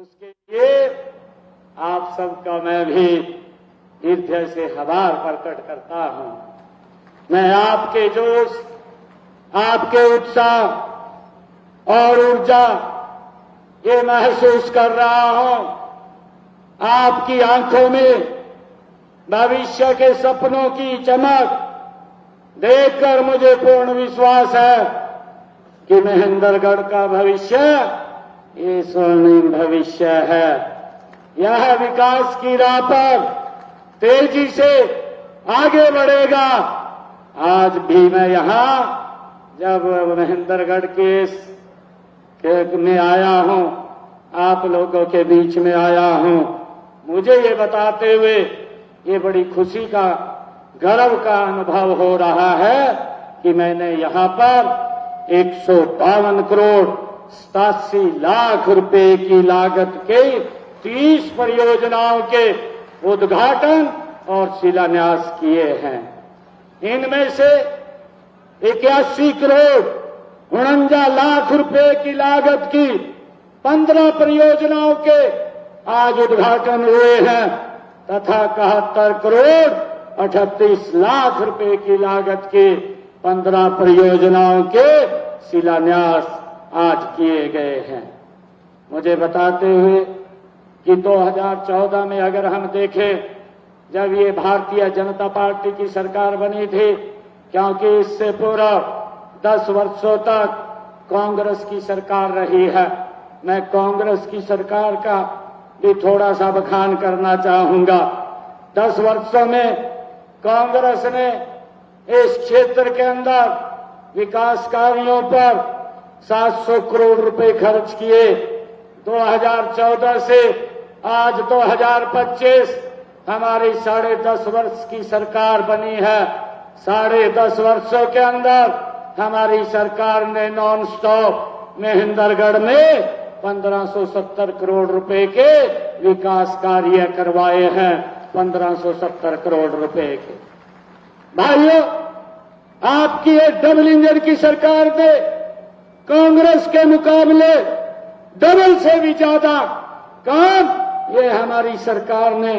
उसके लिए आप सबका मैं भी हृदय से आभार प्रकट करता हूं। मैं आपके जोश, आपके उत्साह और ऊर्जा ये महसूस कर रहा हूं। आपकी आंखों में भविष्य के सपनों की चमक देखकर मुझे पूर्ण विश्वास है कि महेंद्रगढ़ का भविष्य ये स्वर्णिम भविष्य है। यह विकास की राह पर तेजी से आगे बढ़ेगा। आज भी मैं यहां जब महेंद्रगढ़ के में आया हूं, आप लोगों के बीच में आया हूं, मुझे ये बताते हुए ये बड़ी खुशी का, गर्व का अनुभव हो रहा है कि मैंने यहां पर 152 करोड़ 87 लाख रुपए की लागत के 30 परियोजनाओं के उद्घाटन और शिलान्यास किए हैं। इनमें से 81 करोड़ 49 लाख रुपए की लागत की 15 परियोजनाओं के आज उद्घाटन हुए हैं तथा 71 करोड़ 38 लाख रुपए की लागत के 15 परियोजनाओं के शिलान्यास आज किए गए हैं। मुझे बताते हुए कि 2014 में अगर हम देखें, जब ये भारतीय जनता पार्टी की सरकार बनी थी, क्योंकि इससे पूर्व 10 वर्षों तक कांग्रेस की सरकार रही है, मैं कांग्रेस की सरकार का भी थोड़ा सा बखान करना चाहूंगा। 10 वर्षों में कांग्रेस ने इस क्षेत्र के अंदर विकास कार्यों पर 700 करोड़ रुपए खर्च किए। 2014 से आज 2025 हमारी 10.5 वर्ष की सरकार बनी है। 10.5 वर्षों के अंदर हमारी सरकार ने नॉन स्टॉप महेंद्रगढ़ में 1570 करोड़ रुपए के विकास कार्य करवाए हैं। 1570 करोड़ रुपए के। भाइयों, आपकी ये डबल इंजन की सरकार ने कांग्रेस के मुकाबले डबल से भी ज्यादा काम ये हमारी सरकार ने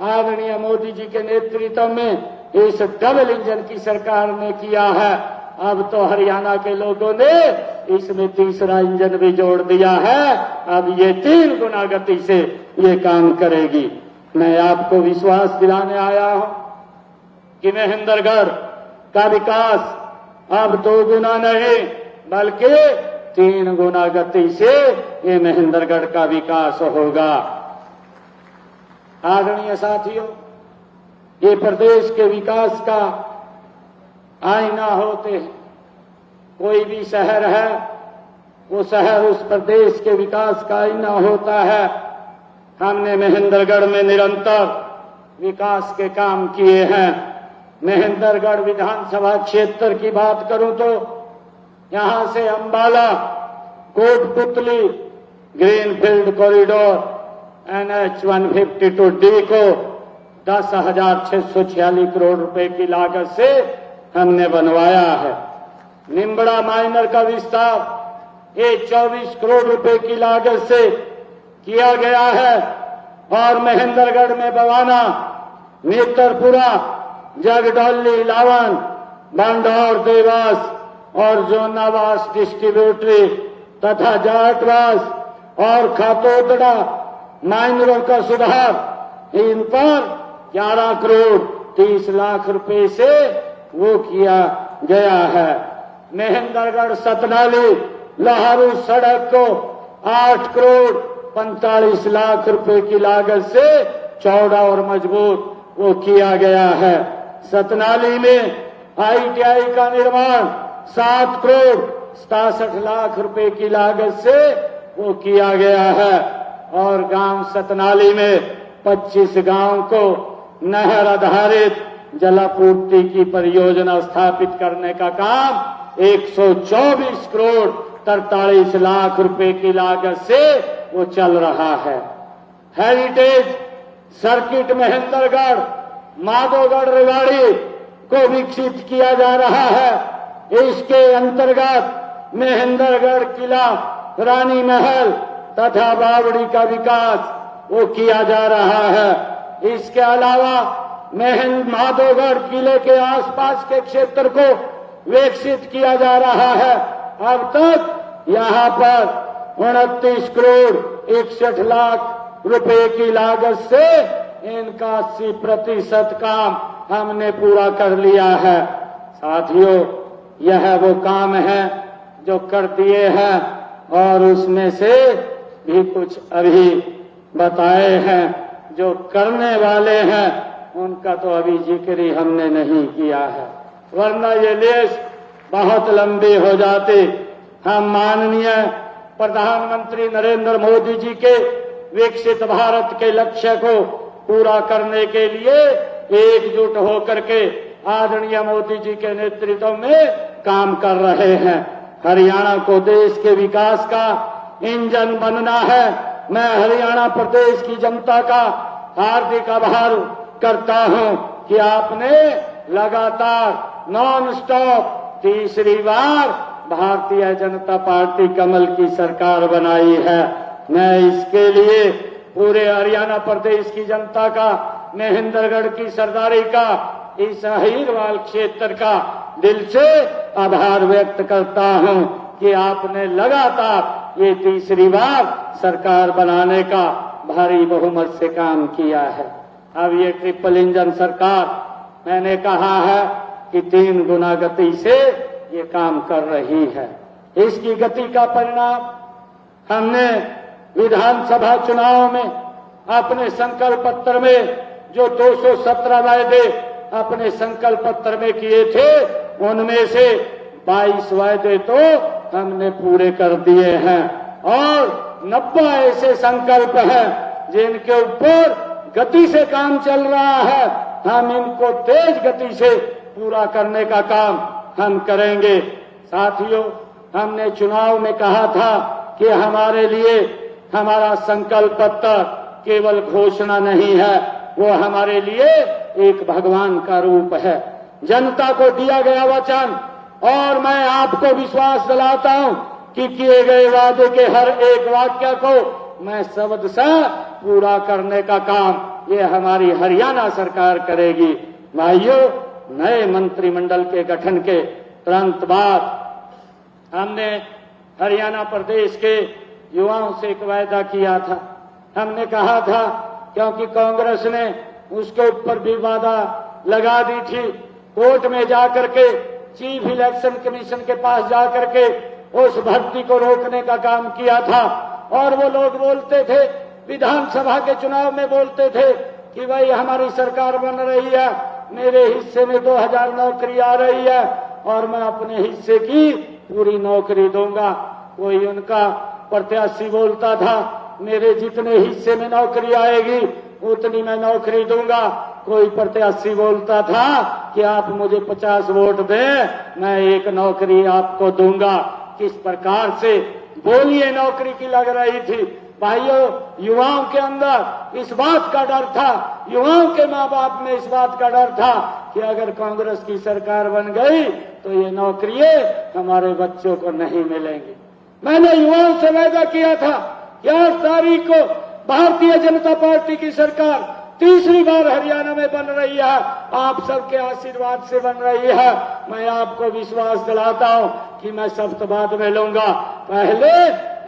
आदरणीय मोदी जी के नेतृत्व में इस डबल इंजन की सरकार ने किया है। अब तो हरियाणा के लोगों ने इसमें तीसरा इंजन भी जोड़ दिया है। अब ये 3 गुना गति से ये काम करेगी। मैं आपको विश्वास दिलाने आया हूं कि महेंद्रगढ़ का विकास अब 2 गुना नहीं बल्कि 3 गुना गति से ये महेंद्रगढ़ का विकास होगा। आदरणीय साथियों, ये प्रदेश के विकास का आईना होते हैं। कोई भी शहर है, वो शहर उस प्रदेश के विकास का आईना होता है। हमने महेंद्रगढ़ में निरंतर विकास के काम किए हैं। महेंद्रगढ़ विधानसभा क्षेत्र की बात करूं तो यहां से Ambala Kotputli greenfield corridor NH 152D को 10,646 करोड़ रुपए की लागत से हमने बनवाया है। निम्बड़ा माइनर का विस्तार ये 24 करोड़ रुपए की लागत से किया गया है और महेंद्रगढ़ में बवाना, नेत्रपुरा, जगडौली, लावन, बांडौर, देवास और जोनावास डिस्ट्रीब्यूटरी तथा जाटवास और खातोदड़ा माइनरों का सुधार, इन पर 11 करोड़ 30 लाख रुपए से वो किया गया है। महेंद्रगढ़ सतनाली लहारू सड़क को 8 करोड़ 45 लाख रुपए की लागत से चौड़ा और मजबूत वो किया गया है। सतनाली में ITI का निर्माण 7 करोड़ 67 लाख रुपए की लागत से वो किया गया है और गांव सतनाली में 25 गांव को नहर आधारित जलापूर्ति की परियोजना स्थापित करने का काम 124 करोड़ 43 लाख रुपए की लागत से वो चल रहा है। हेरिटेज सर्किट महेंद्रगढ़ माधोगढ़ रेवाड़ी को विकसित किया जा रहा है। इसके अंतर्गत महेंद्रगढ़ किला, रानी महल तथा बावड़ी का विकास वो किया जा रहा है। इसके अलावा माधोगढ़ किले के आसपास के क्षेत्र को विकसित किया जा रहा है। अब तक यहाँ पर 29 करोड़ 61 लाख रुपए की लागत से इनका 80% काम हमने पूरा कर लिया है। साथियों, यह वो काम है जो कर दिए हैं और उसमें से भी कुछ अभी बताए हैं जो करने वाले हैं, उनका तो अभी जिक्र ही हमने नहीं किया है, वरना ये लिस्ट बहुत लंबी हो जाती। हम माननीय प्रधानमंत्री नरेंद्र मोदी जी के विकसित भारत के लक्ष्य को पूरा करने के लिए एकजुट होकर के आदरणीय मोदी जी के नेतृत्व में काम कर रहे हैं। हरियाणा को देश के विकास का इंजन बनना है। मैं हरियाणा प्रदेश की जनता का हार्दिक आभार करता हूं कि आपने लगातार नॉन स्टॉप तीसरी बार भारतीय जनता पार्टी कमल की सरकार बनाई है। मैं इसके लिए पूरे हरियाणा प्रदेश की जनता का, महेंद्रगढ़ की सरदारी का, इस अहीरवाल क्षेत्र का दिल से आभार व्यक्त करता हूं कि आपने लगातार ये तीसरी बार सरकार बनाने का भारी बहुमत से काम किया है। अब ये ट्रिपल इंजन सरकार, मैंने कहा है कि 3 गुना गति से ये काम कर रही है। इसकी गति का परिणाम हमने विधानसभा चुनाव में अपने संकल्प पत्र में जो 217 वायदे अपने संकल्प पत्र में किए थे, उनमें से 22 वायदे तो हमने पूरे कर दिए हैं और 90 ऐसे संकल्प हैं जिनके ऊपर गति से काम चल रहा है। हम इनको तेज गति से पूरा करने का काम हम करेंगे। साथियों, हमने चुनाव में कहा था कि हमारे लिए हमारा संकल्प पत्र केवल घोषणा नहीं है, वो हमारे लिए एक भगवान का रूप है। जनता को दिया गया वचन और मैं आपको विश्वास दिलाता हूं कि किए गए वादे के हर एक वाक्य को मैं शब्द से पूरा करने का काम ये हमारी हरियाणा सरकार करेगी। भाइयों, नए मंत्रिमंडल के गठन के तुरंत बाद हमने हरियाणा प्रदेश के युवाओं से एक वायदा किया था। हमने कहा था, क्योंकि कांग्रेस ने उसके ऊपर भी वादा लगा दी थी, कोर्ट में जाकर के चीफ इलेक्शन कमीशन के पास जाकर के उस भर्ती को रोकने का काम किया था। और वो लोग बोलते थे, विधानसभा के चुनाव में बोलते थे कि भाई हमारी सरकार बन रही है, मेरे हिस्से में 2000 नौकरी आ रही है और मैं अपने हिस्से की पूरी नौकरी दूंगा। कोई उनका प्रत्याशी बोलता था, मेरे जितने हिस्से में नौकरी आएगी उतनी मैं नौकरी दूंगा। कोई प्रत्याशी बोलता था कि आप मुझे 50 वोट दें, मैं 1 नौकरी आपको दूंगा। किस प्रकार से बोलिए नौकरी की लग रही थी। भाइयों, युवाओं के अंदर इस बात का डर था, युवाओं के माँ बाप में इस बात का डर था कि अगर कांग्रेस की सरकार बन गई तो ये नौकरियां हमारे बच्चों को नहीं मिलेंगी। मैंने युवाओं से वादा किया था कि 8 तारीख को भारतीय जनता पार्टी की सरकार तीसरी बार हरियाणा में बन रही है, आप सबके आशीर्वाद से बन रही है। मैं आपको विश्वास दिलाता हूं कि मैं शपथ बाद में लूंगा, पहले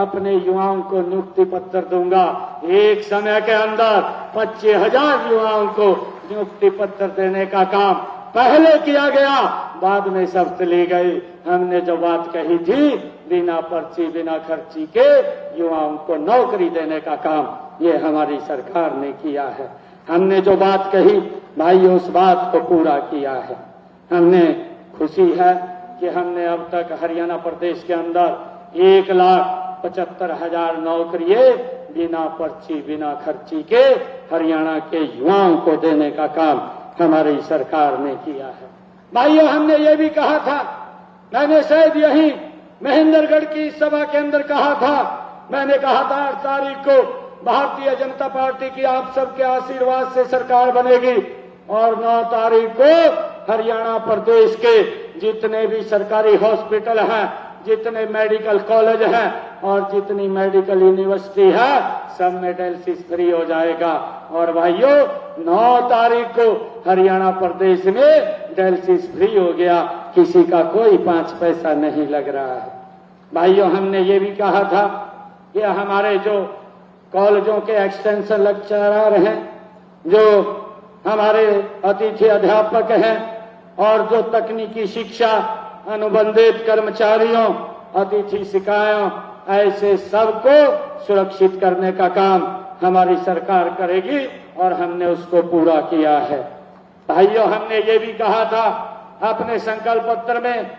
अपने युवाओं को नियुक्ति पत्र दूंगा। एक समय के अंदर 25,000 युवाओं को नियुक्ति पत्र देने का काम पहले किया गया, बाद में शपथ ली गई। हमने जो बात कही थी, बिना पर्ची बिना खर्ची के युवाओं को नौकरी देने का काम ये हमारी सरकार ने किया है। हमने जो बात कही भाई, उस बात को पूरा किया है। हमने खुशी है कि हमने अब तक हरियाणा प्रदेश के अंदर 1,75,000 नौकरियां बिना पर्ची बिना खर्ची के हरियाणा के युवाओं को देने का काम हमारी सरकार ने किया है। भाइयों, हमने ये भी कहा था, मैंने शायद यही महेंद्रगढ़ की सभा के अंदर कहा था, मैंने कहा था 8 तारीख को भारतीय जनता पार्टी की आप सबके आशीर्वाद से सरकार बनेगी और 9 तारीख को हरियाणा प्रदेश के जितने भी सरकारी हॉस्पिटल हैं, जितने मेडिकल कॉलेज हैं, और जितनी मेडिकल यूनिवर्सिटी है सब में डायलिसिस फ्री हो जाएगा। और भाइयों 9 तारीख को हरियाणा प्रदेश में डायलिसिस फ्री हो गया, किसी का कोई 5 पैसा नहीं लग रहा है। भाइयों हमने ये भी कहा था कि हमारे जो कॉलेजों के एक्सटेंशन लेक्चरर हैं, जो हमारे अतिथि अध्यापक हैं और जो तकनीकी शिक्षा अनुबंधित कर्मचारियों, अतिथि शिक्षकों, ऐसे सबको सुरक्षित करने का काम हमारी सरकार करेगी और हमने उसको पूरा किया है। भाइयों हमने ये भी कहा था अपने संकल्प पत्र में